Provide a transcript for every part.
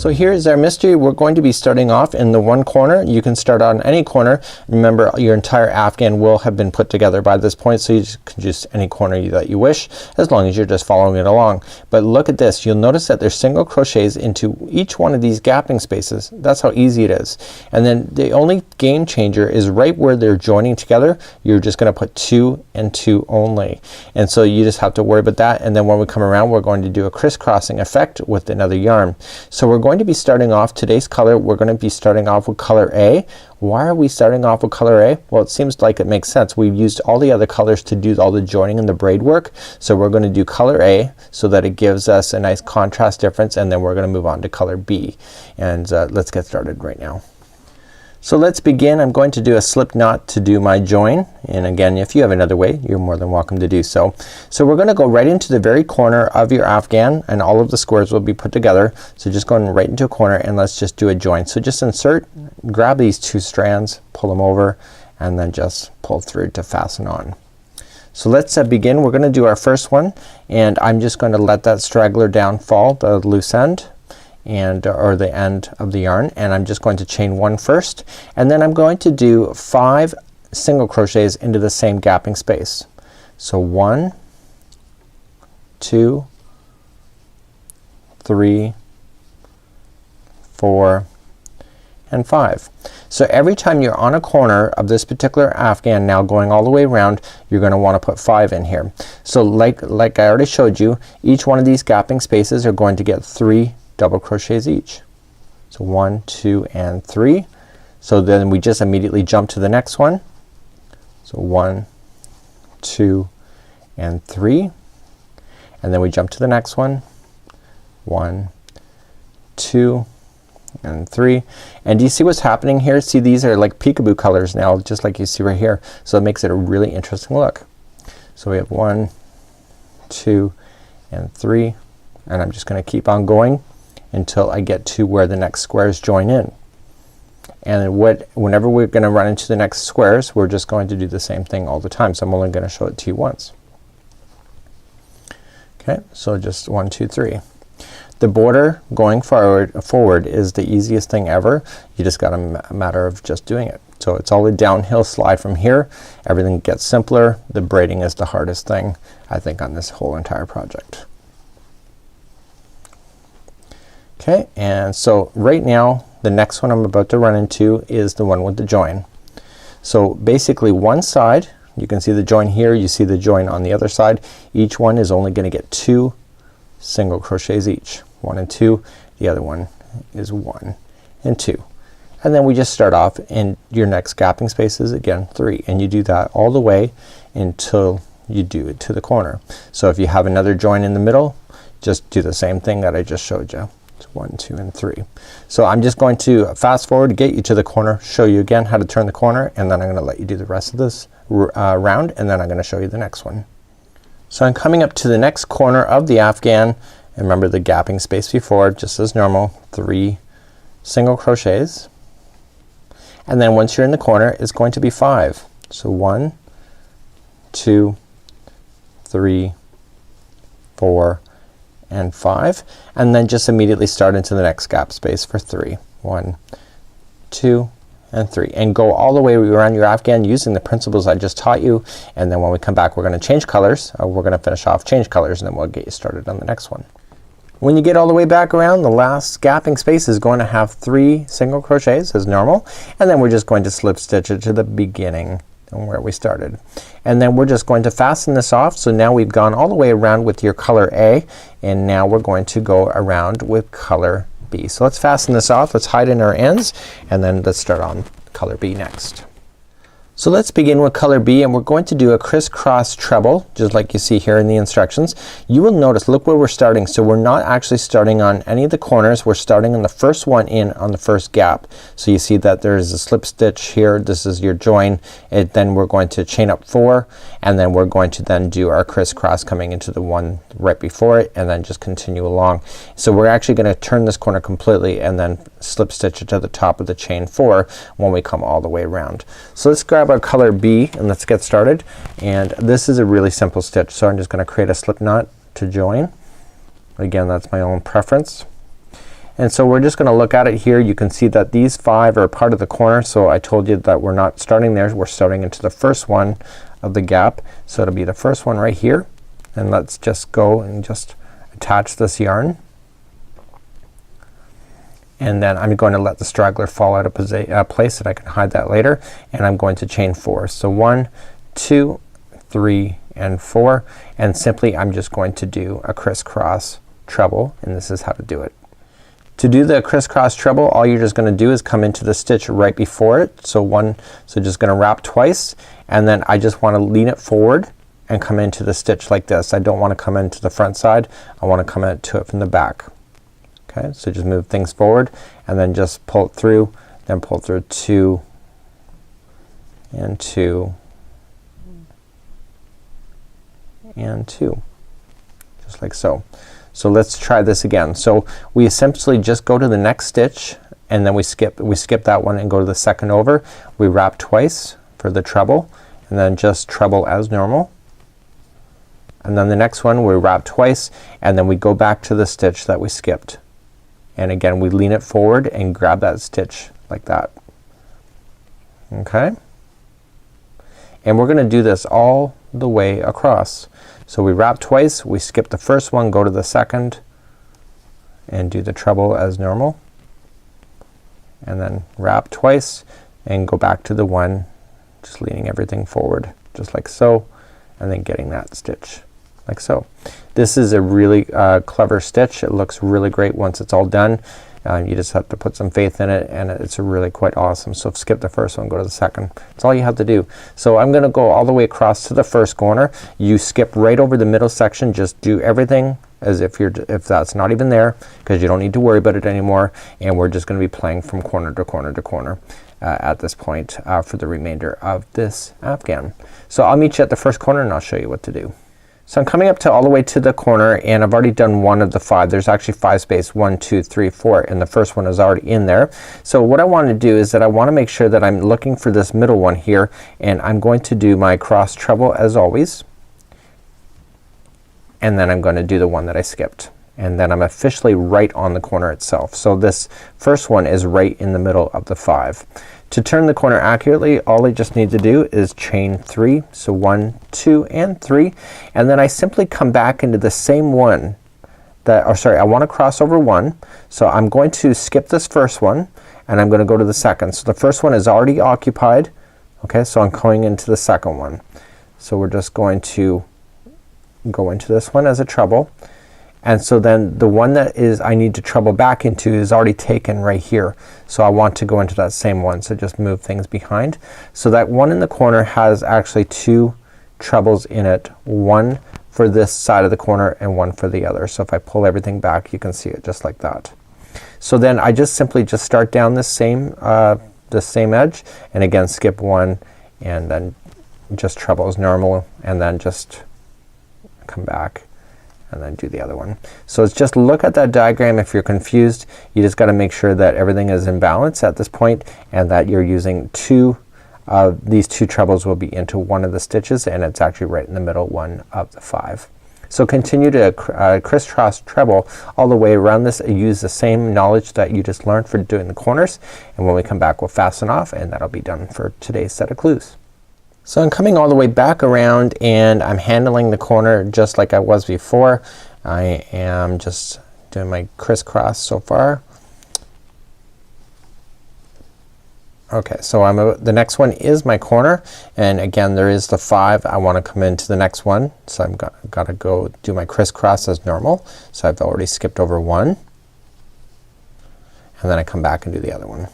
So here's our mystery. We're going to be starting off in the one corner. You can start on any corner. Remember, your entire Afghan will have been put together by this point, so you can just any corner that you wish, as long as you're just following it along. But look at this. You'll notice that there's single crochets into each one of these gapping spaces. That's how easy it is. And then the only game changer is right where they're joining together. You're just gonna put 2 and 2 only. And so you just have to worry about that. And then when we come around, we're going to do a crisscrossing effect with another yarn. So we're going to be starting off today's color. We're going to be starting off with color A. Why are we starting off with color A? Well, it seems like it makes sense. We've used all the other colors to do all the joining and the braid work. So we're going to do color A so that it gives us a nice contrast difference, and then we're going to move on to color B. And let's get started right now. So let's begin. I'm going to do a slip knot to do my join, and again, if you have another way, you're more than welcome to do so. So we're gonna go right into the very corner of your Afghan, and all of the squares will be put together. So just going right into a corner, and let's just do a join. So just insert, grab these 2 strands, pull them over, and then just pull through to fasten on. So let's begin. We're gonna do our first one, and I'm just going to let that straggler down fall, the loose end, and or the end of the yarn, and I'm just going to chain 1 first, and then I'm going to do 5 single crochets into the same gapping space. So 1, 2, 3, 4, and 5. So every time you're on a corner of this particular Afghan, now going all the way around, you're gonna want to put 5 in here. So like I already showed you, each one of these gapping spaces are going to get 3 double crochets each. So 1, 2, and 3. So then we just immediately jump to the next one. So 1, 2, and 3, and then we jump to the next one. 1, 2, and 3. And do you see what's happening here? See, these are like peekaboo colors now, just like you see right here. So it makes it a really interesting look. So we have 1, 2, and 3, and I'm just gonna keep on going until I get to where the next squares join in. And whenever we're gonna run into the next squares, we're just going to do the same thing all the time. So I'm only gonna show it to you once. Okay, so just 1, 2, 3. The border going forward is the easiest thing ever. You just got a matter of just doing it. So it's all a downhill slide from here. Everything gets simpler. The braiding is the hardest thing, I think, on this whole entire project. Okay, and so right now the next one I'm about to run into is the one with the join. So basically one side, you can see the join here, you see the join on the other side. Each one is only gonna get 2 single crochets each. 1 and 2. The other one is 1 and 2. And then we just start off in your next gapping spaces again 3, and you do that all the way until you do it to the corner. So if you have another join in the middle, just do the same thing that I just showed you. 1, 2, and 3. So I'm just going to fast forward to get you to the corner, show you again how to turn the corner, and then I'm gonna let you do the rest of this round, and then I'm gonna show you the next one. So I'm coming up to the next corner of the Afghan, and remember the gapping space before, just as normal, 3 single crochets, and then once you're in the corner it's going to be 5. So 1, 2, 3, 4, and 5, and then just immediately start into the next gap space for 3. 1, 2, and 3, and go all the way around your Afghan using the principles I just taught you, and then when we come back we're gonna change colors. We're gonna finish off change colors, and then we'll get you started on the next one. When you get all the way back around, the last gapping space is going to have 3 single crochets as normal, and then we're just going to slip stitch it to the beginning and where we started, and then we're just going to fasten this off. So now we've gone all the way around with your color A, and now we're going to go around with color B. So let's fasten this off. Let's hide in our ends, and then let's start on color B next. So let's begin with color B, and we're going to do a crisscross treble, just like you see here in the instructions. You will notice, look where we're starting. So we're not actually starting on any of the corners. We're starting on the first one in on the first gap. So you see that there's a slip stitch here. This is your join. Then we're going to chain up 4, and then we're going to then do our crisscross coming into the one right before it, and then just continue along. So we're actually gonna turn this corner completely and then slip stitch it to the top of the chain 4 when we come all the way around. So let's grab our color B and let's get started. And this is a really simple stitch, so I'm just gonna create a slip knot to join. Again, that's my own preference. And so we're just gonna look at it here. You can see that these 5 are part of the corner, so I told you that we're not starting there, we're starting into the first one of the gap. So it'll be the first one right here, and let's just go and just attach this yarn. And then I'm going to let the straggler fall out of place so that I can hide that later, and I'm going to chain 4. So 1, 2, 3, and 4, and simply I'm just going to do a crisscross treble, and this is how to do it. To do the crisscross treble, all you're just gonna do is come into the stitch right before it. So just gonna wrap twice, and then I just wanna lean it forward and come into the stitch like this. I don't wanna come into the front side, I wanna come into it from the back. Okay, so just move things forward and then just pull it through, then pull through 2 and 2 and 2, just like so. So let's try this again. So we essentially just go to the next stitch, and then we skip that one and go to the second over. We wrap twice for the treble, and then just treble as normal. And then the next one we wrap twice, and then we go back to the stitch that we skipped. And again we lean it forward and grab that stitch like that. Okay? And we're gonna do this all the way across. So we wrap twice, we skip the first one, go to the second, and do the treble as normal. And then wrap twice and go back to the one, just leaning everything forward just like so, and then getting that stitch like so. This is a really clever stitch. It looks really great once it's all done. You just have to put some faith in it, and it's really quite awesome. So skip the first one, go to the second. That's all you have to do. So I'm gonna go all the way across to the first corner. You skip right over the middle section. Just do everything as if that's not even there, because you don't need to worry about it anymore. And we're just gonna be playing from corner to corner to corner at this point for the remainder of this Afghan. So I'll meet you at the first corner and I'll show you what to do. So I'm coming up to all the way to the corner, and I've already done one of the 5. There's actually 5 space 1, 2, 3, 4, and the first one is already in there. So what I want to do is that I want to make sure that I'm looking for this middle one here, and I'm going to do my cross treble as always, and then I'm going to do the one that I skipped, and then I'm officially right on the corner itself. So this first one is right in the middle of the 5. To turn the corner accurately, all I just need to do is chain 3. So 1, 2, and 3, and then I simply come back into the same one that, or sorry, I want to cross over 1. So I'm going to skip this first one, and I'm going to go to the second. So the first one is already occupied. Okay, so I'm going into the second one. So we're just going to go into this one as a treble. And so then the one that is I need to treble back into is already taken right here. So I want to go into that same one. So just move things behind. So that one in the corner has actually 2 trebles in it. One for this side of the corner and one for the other. So if I pull everything back, you can see it just like that. So then I just simply just start down this same edge, and again skip 1, and then just treble as normal, and then just come back and then do the other one. So it's just look at that diagram. If you're confused, you just got to make sure that everything is in balance at this point, and that you're using these 2 trebles will be into one of the stitches, and it's actually right in the middle one of the 5. So continue to crisscross treble all the way around this. Use the same knowledge that you just learned for doing the corners, and when we come back we'll fasten off, and that'll be done for today's set of clues. So I'm coming all the way back around, and I'm handling the corner just like I was before. I am just doing my crisscross so far. Okay, so the next one is my corner, and again there is the 5. I want to come into the next one, so I'm gotta go do my crisscross as normal. So I've already skipped over 1, and then I come back and do the other one.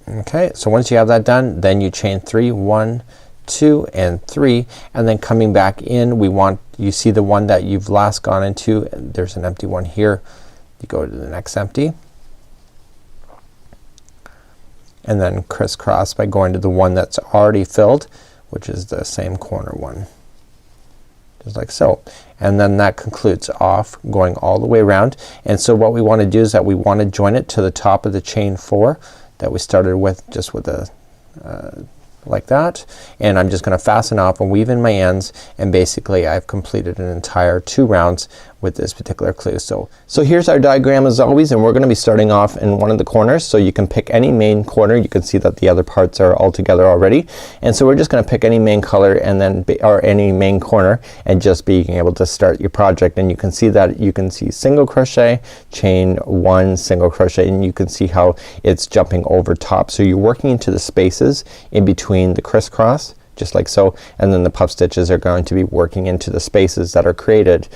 Okay, so once you have that done, then you chain 3, 1, 2, and 3, and then coming back in, you see the one that you've last gone into, there's an empty one here. You go to the next empty, and then crisscross by going to the one that's already filled, which is the same corner one, just like so. And then that concludes off going all the way around. And so what we want to do is that we want to join it to the top of the chain 4 that we started with, just with a like that, and I'm just gonna fasten off and weave in my ends, and basically I've completed an entire 2 rounds with this particular clue. So here's our diagram as always, and we're gonna be starting off in one of the corners. So you can pick any main corner. You can see that the other parts are all together already, and so we're just gonna pick any main color and then or any main corner and just being able to start your project. And you can see that you can see single crochet, chain one, single crochet, and you can see how it's jumping over top. So you're working into the spaces in between the crisscross, just like so, and then the puff stitches are going to be working into the spaces that are created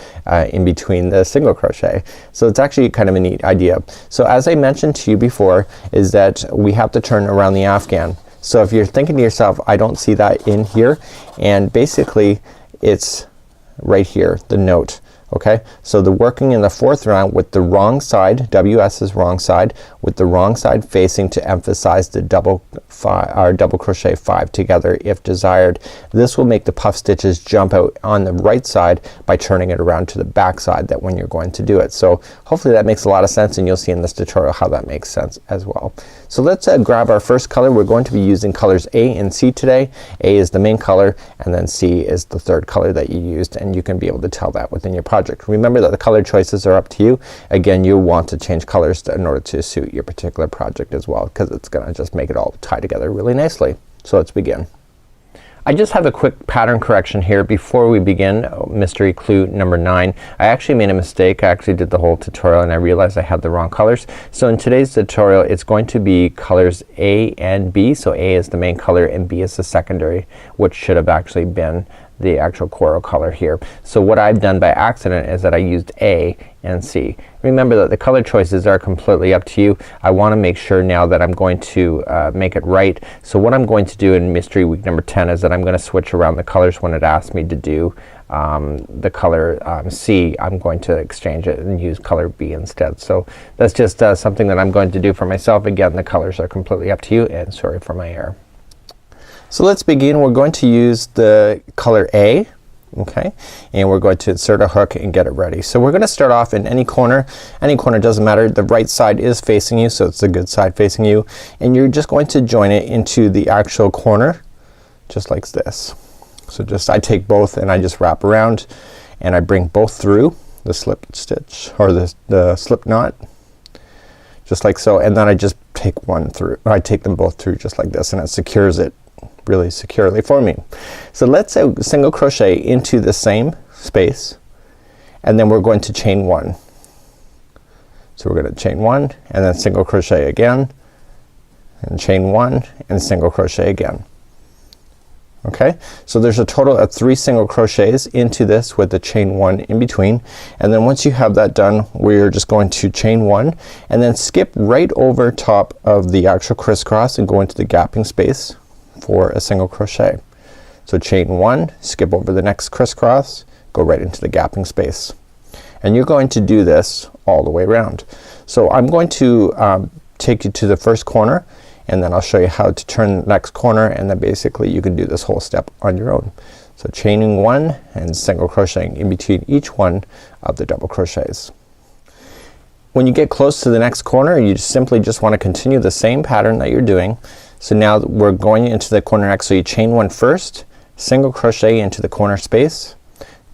in between the single crochet. So it's actually kind of a neat idea. So as I mentioned to you before, is that we have to turn around the Afghan. So if you're thinking to yourself, I don't see that in here, and basically it's right here, the note. Okay, so the working in the fourth round with the wrong side, WS is wrong side, with the wrong side facing to emphasize the double crochet 5 together if desired. This will make the puff stitches jump out on the right side by turning it around to the back side that when you're going to do it. So hopefully that makes a lot of sense, and you'll see in this tutorial how that makes sense as well. So let's grab our first color. We're going to be using colors A and C today. A is the main color, and then C is the third color that you used, and you can be able to tell that within your project. Remember that the color choices are up to you. Again, you want to change colors in order to suit your particular project as well, because it's gonna just make it all tie together really nicely. So let's begin. I just have a quick pattern correction here before we begin mystery clue number 9. I actually made a mistake. I actually did the whole tutorial and I realized I had the wrong colors. So in today's tutorial it's going to be colors A and B. So A is the main color and B is the secondary, which should have actually been the actual coral color here. So what I've done by accident is that I used A and C. Remember that the color choices are completely up to you. I want to make sure now that I'm going to make it right. So what I'm going to do in mystery week number 10 is that I'm gonna switch around the colors. When it asks me to do the color C, I'm going to exchange it and use color B instead. So that's just something that I'm going to do for myself. Again, the colors are completely up to you, and sorry for my error. So let's begin. We're going to use the color A, okay, and we're going to insert a hook and get it ready. So we're gonna start off in any corner. Any corner doesn't matter. The right side is facing you, so it's the good side facing you, and you're just going to join it into the actual corner just like this. So just I take both and I just wrap around and I bring both through the slip stitch or the slip knot just like so, and then I just take one through. I take them both through just like this, and it secures it really securely for me. So let's single crochet into the same space, and then we're going to chain one. So we're gonna chain one and then single crochet again and chain one and single crochet again. Okay, so there's a total of 3 single crochets into this with the chain one in between, and then once you have that done, we're just going to chain one and then skip right over top of the actual crisscross and go into the gapping space for a single crochet. So chain one, skip over the next crisscross, go right into the gapping space, and you're going to do this all the way around. So I'm going to take you to the first corner, and then I'll show you how to turn the next corner, and then basically you can do this whole step on your own. So chaining one and single crocheting in between each one of the double crochets. When you get close to the next corner, you simply just want to continue the same pattern that you're doing. So now we're going into the corner next. So you chain one first, single crochet into the corner space,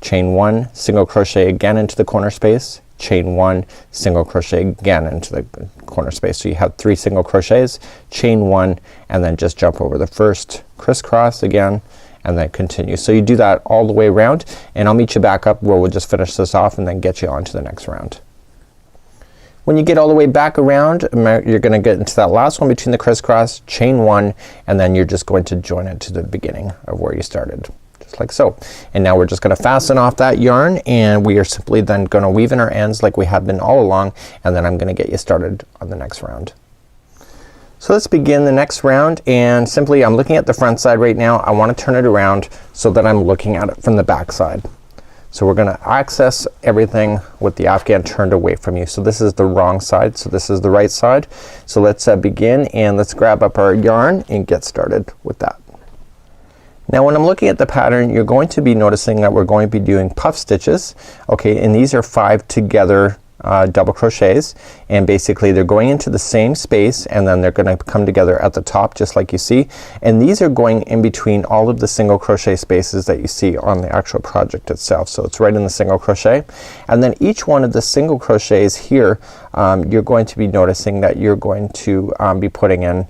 chain one, single crochet again into the corner space, chain one, single crochet again into the corner space. So you have 3 single crochets, chain one, and then just jump over the first crisscross again and then continue. So you do that all the way around, and I'll meet you back up where we'll just finish this off and then get you on to the next round. When you get all the way back around, you're gonna get into that last one between the crisscross, chain one, and then you're just going to join it to the beginning of where you started. Just like so. And now we're just gonna fasten off that yarn, and we are simply then gonna weave in our ends like we have been all along, and then I'm gonna get you started on the next round. So let's begin the next round, and simply I'm looking at the front side right now. I wanna turn it around so that I'm looking at it from the back side. So we're gonna access everything with the Afghan turned away from you. So this is the wrong side, so this is the right side. So let's begin, and let's grab up our yarn and get started with that. Now when I'm looking at the pattern, you're going to be noticing that we're going to be doing puff stitches. Okay, and these are 5 together double crochets, and basically they're going into the same space and then they're gonna come together at the top just like you see, and these are going in between all of the single crochet spaces that you see on the actual project itself. So it's right in the single crochet, and then each one of the single crochets here you're going to be noticing that you're going to be putting in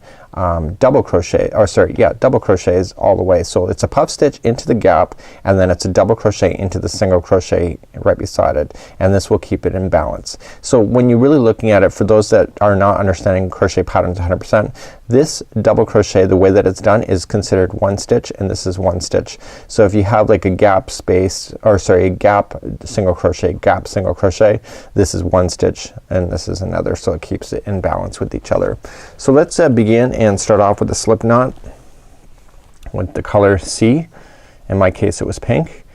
double crochet, or sorry, yeah, double crochets all the way. So it's a puff stitch into the gap and then it's a double crochet into the single crochet right beside it, and this will keep it in balance. So when you're really looking at it, for those that are not understanding crochet patterns 100%, this double crochet, the way that it's done, is considered one stitch, and this is one stitch. So if you have like a gap space, or sorry, a gap single crochet, gap single crochet, this is one stitch and this is another, so it keeps it in balance with each other. So let's begin and start off with a slip knot with the color C. In my case it was pink,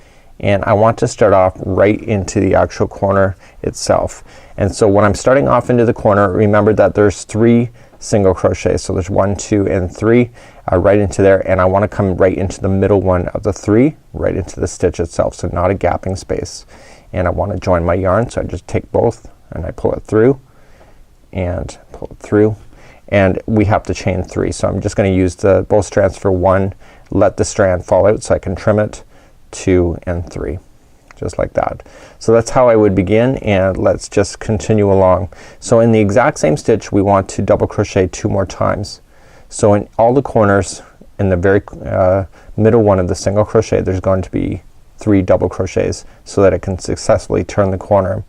and I want to start off right into the actual corner itself. And so when I'm starting off into the corner, remember that there's 3 single crochets. So there's 1, 2 and 3 right into there, and I want to come right into the middle one of the 3, right into the stitch itself, so not a gapping space. And I want to join my yarn, so I just take both and I pull it through and pull it through, and we have to chain 3. So I'm just gonna use the both strands for 1, let the strand fall out so I can trim it, 2 and 3, just like that. So that's how I would begin, and let's just continue along. So in the exact same stitch we want to double crochet 2 more times. So in all the corners in the very middle one of the single crochet there's going to be 3 double crochets so that it can successfully turn the corner.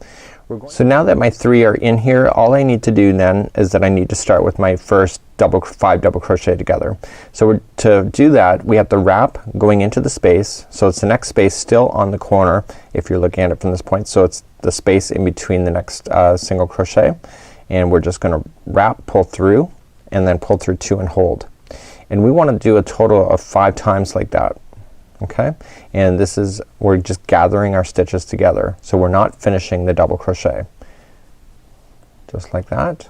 So now that my 3 are in here, all I need to do then is that I need to start with my first 5 double crochet together. So to do that we have to wrap going into the space, so it's the next space still on the corner if you're looking at it from this point. So it's the space in between the next single crochet, and we're just gonna wrap, pull through, and then pull through 2 and hold. And we want to do a total of 5 times like that. Okay, and this is, we're just gathering our stitches together, so we're not finishing the double crochet, just like that.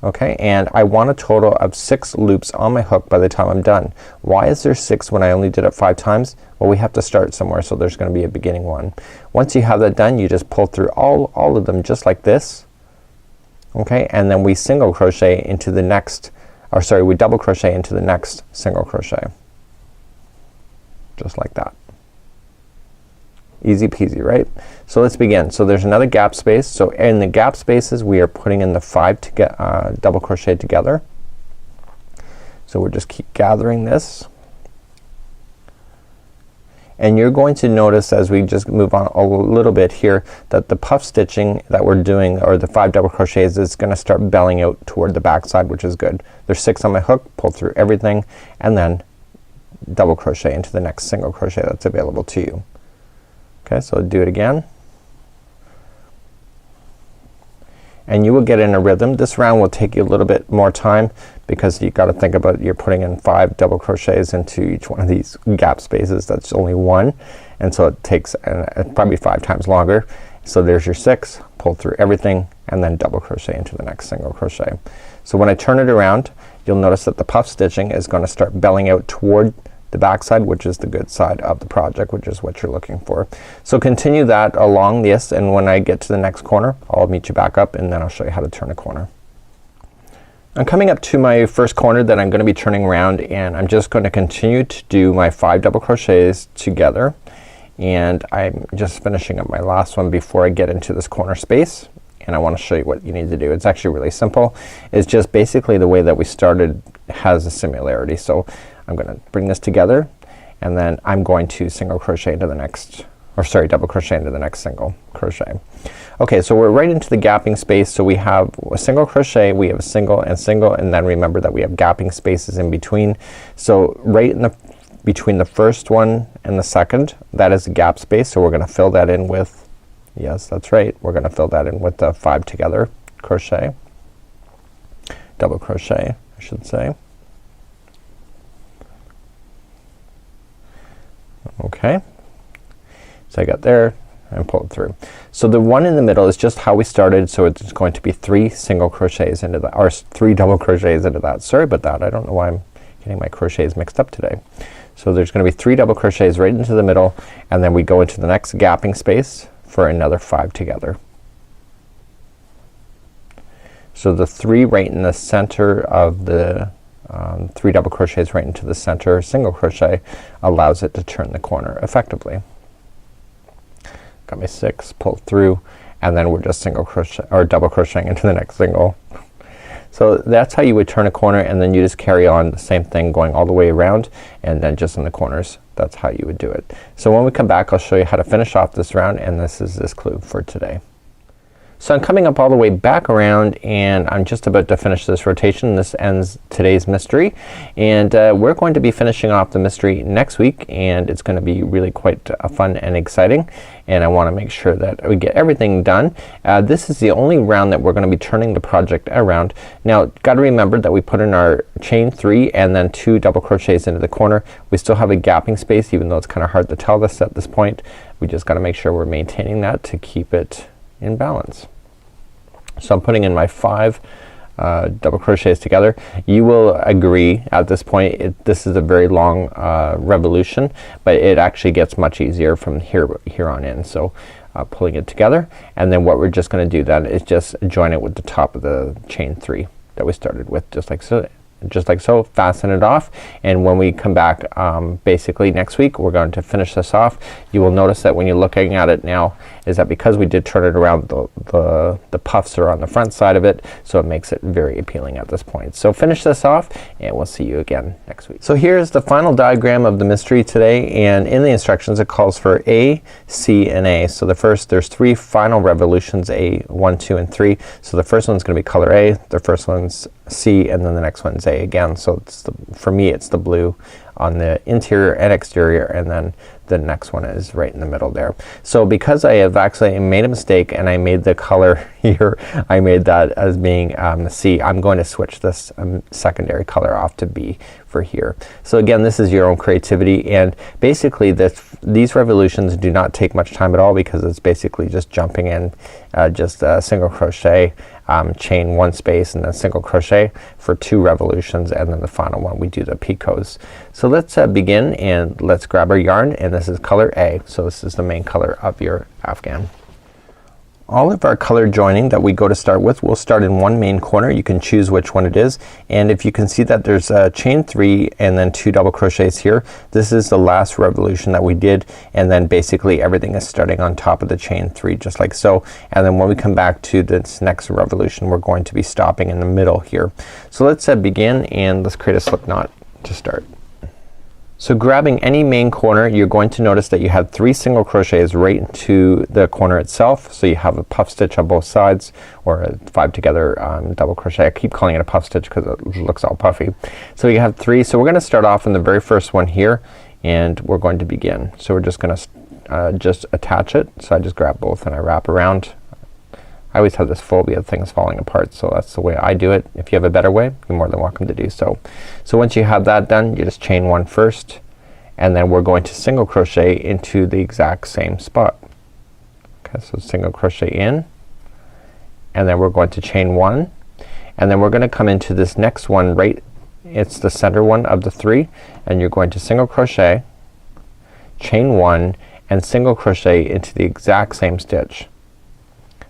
Okay, and I want a total of 6 loops on my hook by the time I'm done. Why is there 6 when I only did it 5 times? Well, we have to start somewhere, so there's gonna be a beginning one. Once you have that done, you just pull through all of them just like this. Okay, and then we single crochet into the next, or sorry, we double crochet into the next single crochet, just like that. Easy peasy, right? So let's begin. So there's another gap space, so in the gap spaces we are putting in the 5 to get double crochet together. So we'll just keep gathering this, and you're going to notice as we just move on a little bit here that the puff stitching that we're doing, or the 5 double crochets, is gonna start belling out toward the back side, which is good. There's 6 on my hook, pull through everything, and then double crochet into the next single crochet that's available to you. Okay, so do it again, and you will get in a rhythm. This round will take you a little bit more time because you got to think about, you're putting in 5 double crochets into each one of these gap spaces. That's only 1, and so it takes probably 5 times longer. So there's your 6, pull through everything, and then double crochet into the next single crochet. So when I turn it around, you'll notice that the puff stitching is going to start belling out toward the back side, which is the good side of the project, which is what you're looking for. So continue that along this, and when I get to the next corner I'll meet you back up, and then I'll show you how to turn a corner. I'm coming up to my first corner that I'm gonna be turning around, and I'm just going to continue to do my 5 double crochets together, and I'm just finishing up my last one before I get into this corner space, and I want to show you what you need to do. It's actually really simple. It's just basically the way that we started has a similarity. So I'm gonna bring this together, and then I'm going to single crochet into the next, or sorry, double crochet into the next single crochet. Okay, so we're right into the gapping space. So we have a single crochet, we have a single and single, and then remember that we have gapping spaces in between. So right in the between the first one and the second, that is a gap space, so we're gonna fill that in with, yes, that's right, we're gonna fill that in with the 5 together crochet, double crochet I should say. Okay, so I got there and pull it through. So the one in the middle is just how we started, so it's going to be 3 single crochets into that, or 3 double crochets into that. Sorry about that, I don't know why I'm getting my crochets mixed up today. So there's gonna be 3 double crochets right into the middle, and then we go into the next gapping space for another 5 together. So the 3 right in the center of the 3 double crochets right into the center single crochet allows it to turn the corner effectively. Got my 6, pull through, and then we're just single crochet or double crocheting into the next single. So that's how you would turn a corner, and then you just carry on the same thing going all the way around, and then just in the corners. That's how you would do it. So when we come back, I'll show you how to finish off this round, and this is this clue for today. So I'm coming up all the way back around, and I'm just about to finish this rotation. This ends today's mystery, and we're going to be finishing off the mystery next week, and it's gonna be really quite fun and exciting, and I wanna make sure that we get everything done. This is the only round that we're gonna be turning the project around. Now gotta remember that we put in our chain 3 and then 2 double crochets into the corner. We still have a gapping space, even though it's kinda hard to tell this at this point. We just gotta make sure we're maintaining that to keep it in balance. So I'm putting in my 5 double crochets together. You will agree at this point this is a very long revolution, but it actually gets much easier from here on in. So pulling it together, and then what we're just gonna do then is just join it with the top of the chain 3 that we started with, just like so. Just like so, fasten it off, and when we come back basically next week, we're going to finish this off. You will notice that when you're looking at it now is that because we did turn it around, the puffs are on the front side of it, so it makes it very appealing at this point. So finish this off, and we'll see you again next week. So here's the final diagram of the mystery today, and in the instructions it calls for A, C, and A. So there's 3 final revolutions, A, 1, 2, and 3. So the first one's gonna be color A, the first one's C, and then the next one's A again. So it's for me it's the blue on the interior and exterior, and then the next one is right in the middle there. So because I have actually made a mistake and I made the color here, I made that as being the C, I'm going to switch this secondary color off to B for here. So again, this is your own creativity, and basically these revolutions do not take much time at all, because it's basically just jumping in just a single crochet, chain 1 space, and then single crochet for 2 revolutions, and then the final one we do the picots. So let's begin, and let's grab our yarn, and this is color A. So this is the main color of your Afghan. All of our color joining that we go to start with, we'll start in one main corner. You can choose which one it is, and if you can see that there's a chain 3 and then 2 double crochets here, this is the last revolution that we did, and then basically everything is starting on top of the chain 3 just like so, and then when we come back to this next revolution we're going to be stopping in the middle here. So let's begin, and let's create a slip knot to start. So grabbing any main corner, you're going to notice that you have 3 single crochets right into the corner itself. So you have a puff stitch on both sides, or a 5 together double crochet. I keep calling it a puff stitch because it looks all puffy. So you have 3. So we're gonna start off in the very first one here, and we're going to begin. So we're just gonna just attach it. So I just grab both and I wrap around. I always have this phobia of things falling apart, so that's the way I do it. If you have a better way, you're more than welcome to do so. So once you have that done, you just chain 1 first, and then we're going to single crochet into the exact same spot. Okay, so single crochet in, and then we're going to chain 1, and then we're gonna come into this next one right, it's the center one of the 3, and you're going to single crochet, chain 1, and single crochet into the exact same stitch.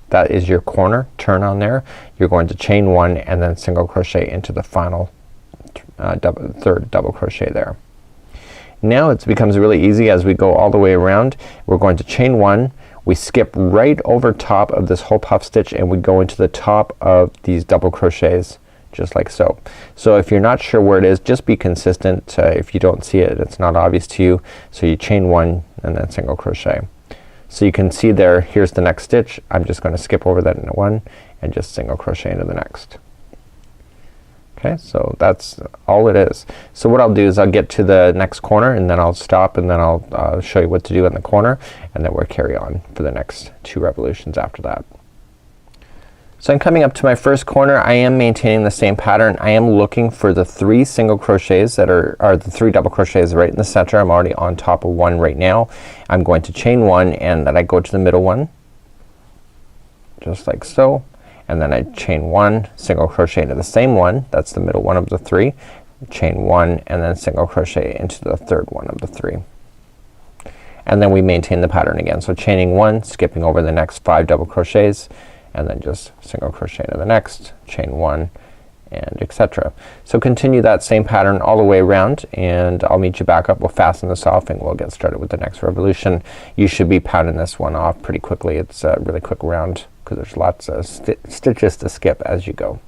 That is your corner turn on there. You're going to chain 1 and then single crochet into the final third double crochet there. Now it becomes really easy as we go all the way around. We're going to chain 1, we skip right over top of this whole puff stitch, and we go into the top of these double crochets just like so. So if you're not sure where it is, just be consistent. If you don't see it, it's not obvious to you, so you chain 1 and then single crochet. So you can see there, here's the next stitch. I'm just gonna skip over that into 1 and just single crochet into the next. Okay, so that's all it is. So what I'll do is I'll get to the next corner, and then I'll stop, and then I'll show you what to do in the corner, and then we'll carry on for the next 2 revolutions after that. So I'm coming up to my first corner. I am maintaining the same pattern. I am looking for the 3 single crochets that are the 3 double crochets right in the center. I'm already on top of 1 right now. I'm going to chain 1, and then I go to the middle one just like so, and then I chain 1, single crochet into the same one, that's the middle one of the 3, chain 1, and then single crochet into the third one of the 3. And then we maintain the pattern again. So chaining 1, skipping over the next 5 double crochets, and then just single crochet into the next, chain 1, and etc. So continue that same pattern all the way around, and I'll meet you back up. We'll fasten this off and we'll get started with the next revolution. You should be pounding this one off pretty quickly. It's a really quick round because there's lots of stitches to skip as you go.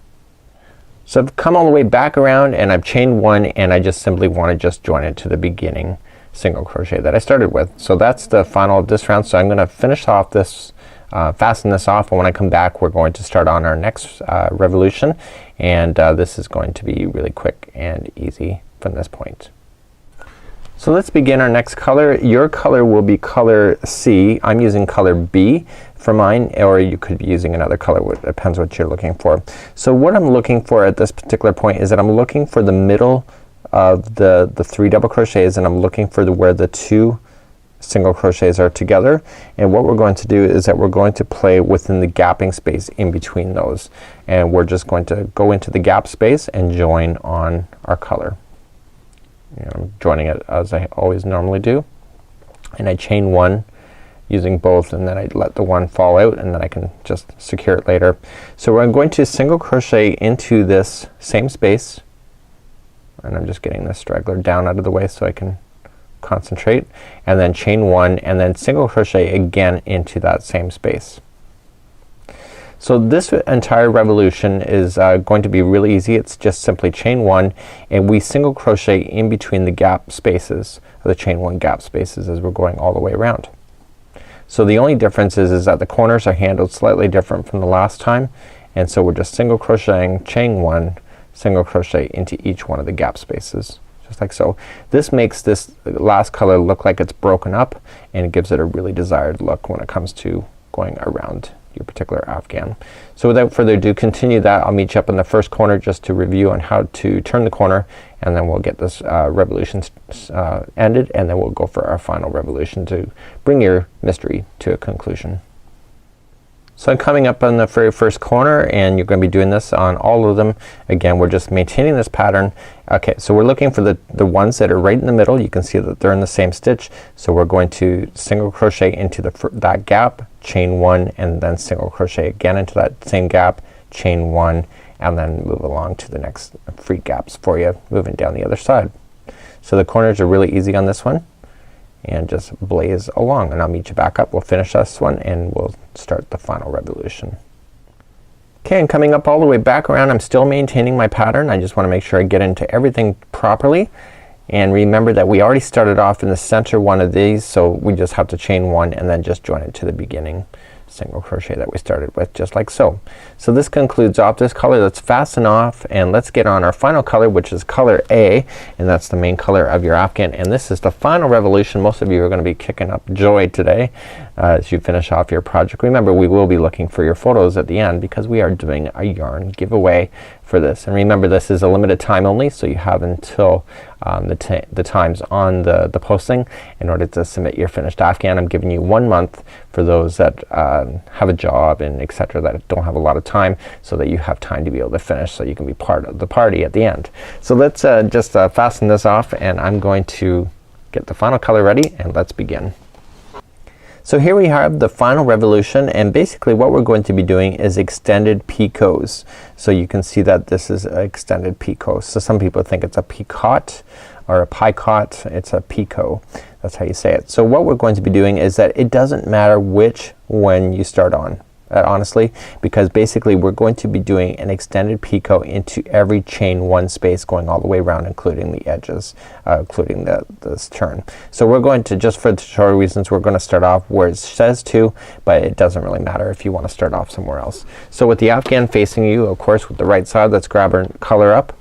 So I've come all the way back around and I've chained 1, and I just simply want to just join it to the beginning single crochet that I started with. So that's the final of this round. So I'm gonna finish off this, fasten this off, and when I come back we're going to start on our next revolution, and this is going to be really quick and easy from this point. So let's begin our next color. Your color will be color C. I'm using color B for mine, or you could be using another color. It depends what you're looking for. So what I'm looking for at this particular point is that I'm looking for the middle of the 3 double crochets, and I'm looking for where the 2 single crochets are together, and what we're going to do is that we're going to play within the gapping space in between those, and we're just going to go into the gap space and join on our color. And I'm joining it as I always normally do, and I chain 1 using both, and then I let the one fall out, and then I can just secure it later. So I'm going to single crochet into this same space, and I'm just getting this straggler down out of the way so I can concentrate, and then chain 1 and then single crochet again into that same space. So this entire revolution is going to be really easy. It's just simply chain 1 and we single crochet in between the gap spaces, the chain 1 gap spaces, as we're going all the way around. So the only difference is that the corners are handled slightly different from the last time, and so we're just single crocheting, chain 1, single crochet into each one of the gap spaces, just like so. This makes this last color look like it's broken up, and it gives it a really desired look when it comes to going around your particular Afghan. So without further ado, continue that. I'll meet you up in the first corner just to review on how to turn the corner, and then we'll get this revolution ended, and then we'll go for our final revolution to bring your mystery to a conclusion. So I'm coming up on the very first corner, and you're going to be doing this on all of them. Again, we're just maintaining this pattern. Okay, so we're looking for the ones that are right in the middle. You can see that they're in the same stitch, so we're going to single crochet into that gap, chain 1, and then single crochet again into that same gap, chain 1, and then move along to the next free gaps for you, moving down the other side. So the corners are really easy on this one, and just blaze along, and I'll meet you back up. We'll finish this one and we'll start the final revolution. Okay, and coming up all the way back around, I'm still maintaining my pattern. I just want to make sure I get into everything properly, and remember that we already started off in the center one of these, so we just have to chain 1 and then just join it to the beginning single crochet that we started with, just like so. So this concludes off this color. Let's fasten off and let's get on our final color, which is color A, and that's the main color of your Afghan, and this is the final revolution. Most of you are going to be kicking up joy today as you finish off your project. Remember, we will be looking for your photos at the end because we are doing a yarn giveaway for this, and remember this is a limited time only, so you have until the times on the posting in order to submit your finished Afghan. I'm giving you 1 month for those that have a job and etc., that don't have a lot of time, so that you have time to be able to finish, so you can be part of the party at the end. So let's just fasten this off, and I'm going to get the final color ready, and let's begin. So here we have the final revolution, and basically what we're going to be doing is extended picots. So you can see that this is extended picot. So some people think it's a picot or a picot. It's a picot. That's how you say it. So what we're going to be doing is that it doesn't matter which one you start on, honestly, because basically we're going to be doing an extended picot into every chain 1 space going all the way around, including the edges, including this turn. So we're going to, just for the tutorial reasons, we're going to start off where it says to, but it doesn't really matter if you want to start off somewhere else. So with the Afghan facing you, of course, with the right side, let's grab our color up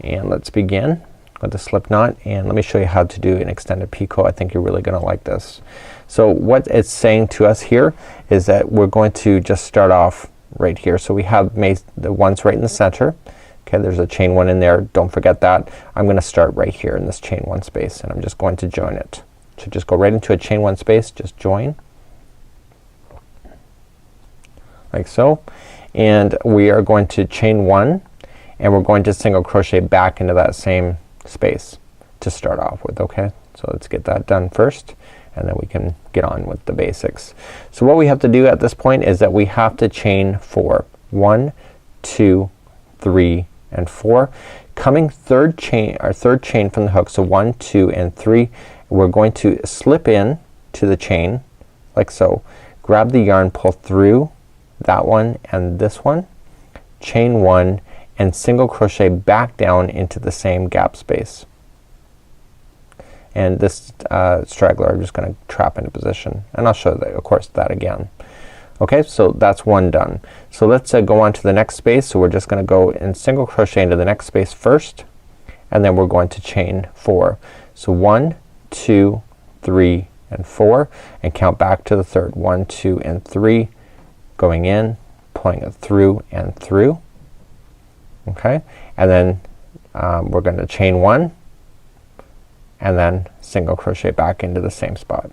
and let's begin with the slip knot, and let me show you how to do an extended picot. I think you're really gonna like this. So what it's saying to us here is that we're going to just start off right here. So we have made the ones right in the center. Okay, there's a chain 1 in there, don't forget that. I'm gonna start right here in this chain 1 space, and I'm just going to join it. So just go right into a chain 1 space, just join like so, and we are going to chain 1, and we're going to single crochet back into that same space to start off with. Okay, so let's get that done first, and then we can get on with the basics. So what we have to do at this point is that we have to chain 4. 1, 2, 3, and 4. Coming third chain from the hook, so 1, 2, and 3, we're going to slip in to the chain like so. Grab the yarn, pull through that one and this one, chain 1, and single crochet back down into the same gap space. And this straggler I'm just gonna trap into position, and I'll show that, of course, that again. Okay, so that's one done. So let's go on to the next space. So we're just gonna go and single crochet into the next space first, and then we're going to chain 4. So 1, 2, 3, and 4, and count back to the third. 1, 2, and 3, going in, pulling it through and through. Okay, and then we're going to chain 1, and then single crochet back into the same spot.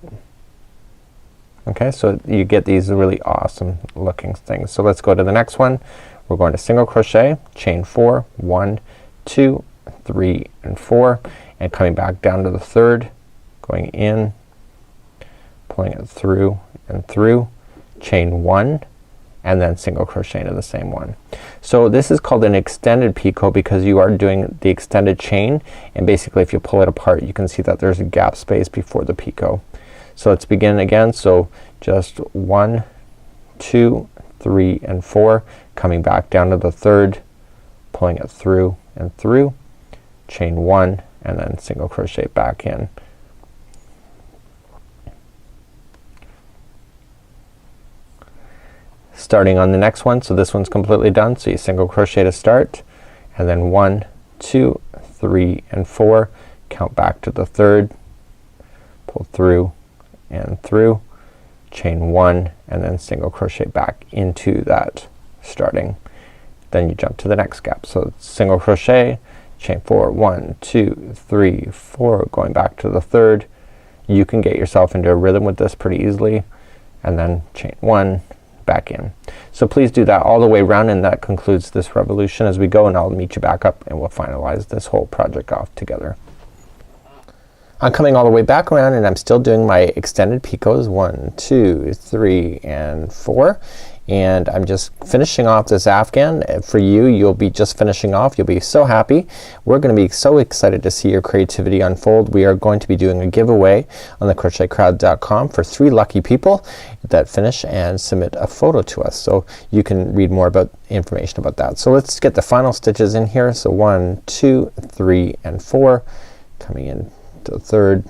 Okay, so you get these really awesome looking things. So let's go to the next one. We're going to single crochet, chain 4, 1, 2, 3, and 4, and coming back down to the third, going in, pulling it through and through, chain 1, and then single crochet into the same one. So this is called an extended picot because you are doing the extended chain, and basically if you pull it apart you can see that there's a gap space before the picot. So let's begin again. So just 1, 2, 3, and 4, coming back down to the third, pulling it through and through, chain 1, and then single crochet back in. Starting on the next one, so this one's completely done, so you single crochet to start, and then 1, 2, 3, and 4, count back to the third, pull through and through, chain 1, and then single crochet back into that starting. Then you jump to the next gap. So single crochet, chain 4, 1, 2, 3, 4, going back to the third. You can get yourself into a rhythm with this pretty easily, and then chain 1, back in. So please do that all the way around, and that concludes this revolution as we go, and I'll meet you back up and we'll finalize this whole project off together. I'm coming all the way back around, and I'm still doing my extended picots, 1, 2, 3, and 4, and I'm just finishing off this Afghan. For you, you'll be just finishing off. You'll be so happy. We're gonna be so excited to see your creativity unfold. We are going to be doing a giveaway on the crochetcrowd.com for 3 lucky people that finish and submit a photo to us. So you can read more about information about that. So let's get the final stitches in here. So 1, 2, 3, and 4, coming in to the third,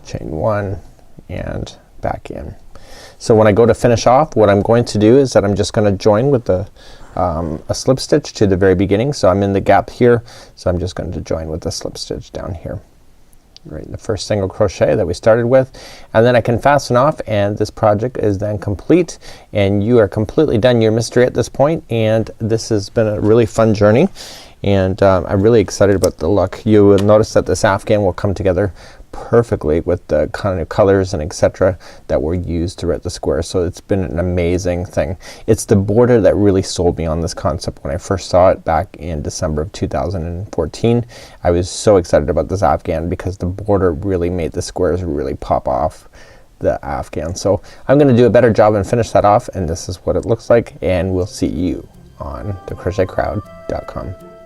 chain 1, and back in. So when I go to finish off, what I'm going to do is that I'm just gonna join with the a slip stitch to the very beginning. So I'm in the gap here, so I'm just going to join with the slip stitch down here, right in the first single crochet that we started with, and then I can fasten off, and this project is then complete, and you are completely done your mystery at this point. And this has been a really fun journey, and I'm really excited about the look. You will notice that this Afghan will come together perfectly with the kind of colors and etc. that were used throughout the square. So it's been an amazing thing. It's the border that really sold me on this concept when I first saw it back in December of 2014. I was so excited about this Afghan because the border really made the squares really pop off the Afghan. So I'm gonna do a better job and finish that off, and this is what it looks like, and we'll see you on thecrochetcrowd.com.